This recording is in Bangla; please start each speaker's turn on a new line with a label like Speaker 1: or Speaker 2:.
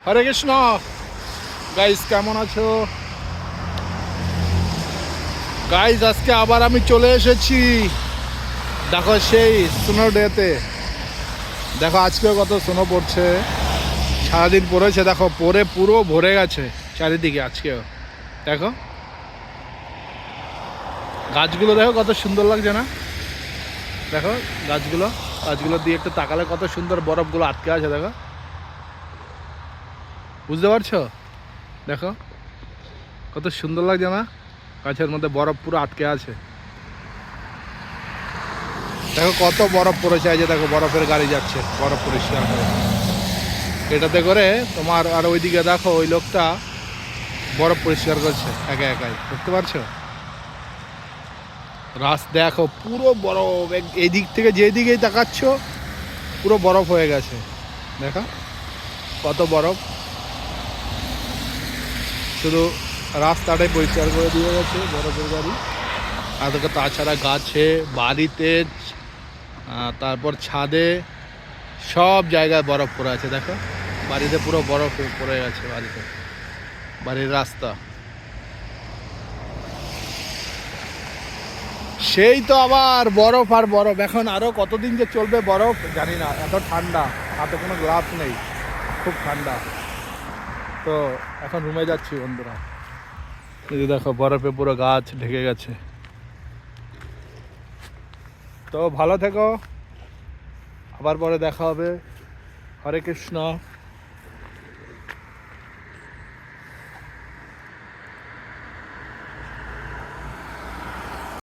Speaker 1: হরে কৃষ্ণ গাইস, কেমন আছো গাইস? আজকে আবার আমি চলে এসেছি। দেখো সেই স্নো ডেতে, দেখো আজকেও কত স্নো পড়ছে। সারাদিন পড়েছে, দেখো পরে পুরো ভরে গেছে চারিদিকে। আজকেও দেখো গাছগুলো, দেখো কত সুন্দর লাগছে না? দেখো গাছগুলো, গাছগুলো দিয়ে একটু তাকালে কত সুন্দর বরফগুলো আটকে আছে। দেখো, বুঝতে পারছো? দেখো কত সুন্দর লাগছে না? গাছের মধ্যে বরফ পুরো আটকে আছে। দেখো কত বরফ পড়েছে। এই যে দেখো বরফের গাড়ি যাচ্ছে, বরফ পরিষ্কার করে এটাতে করে তোমার। আর ওইদিকে দেখো ওই লোকটা বরফ পরিষ্কার করছে একা একাই, বুঝতে পারছো? রাস্তা দেখো পুরো বরফ, এই দিক থেকে যেদিকেই তাকাচ্ছ পুরো বরফ হয়ে গেছে। দেখো কত বরফ, শুধু রাস্তাটাই পরিষ্কার করে দিয়ে গেছে বরফের গাড়ি। আর দেখো তাছাড়া গাছে, বাড়িতে, তারপর ছাদে, সব জায়গায় বরফ পড়ে আছে। দেখো বাড়িতে পুরো বরফ পড়ে গেছে, বাড়িতে, বাড়ির রাস্তা। সেই তো আবার বরফ আর বরফ। এখন আরো কতদিন যে চলবে বরফ জানি না, এত ঠান্ডা, হাতে কোনো গ্লাভস নেই, খুব ঠান্ডা। তো এখন রুমে যাচ্ছি বন্ধুরা। এই যে দেখো বরফে পুরো গাছ ঢেকে গেছে। তো ভালো থেকো, আবার পরে দেখা হবে। হরে কৃষ্ণ।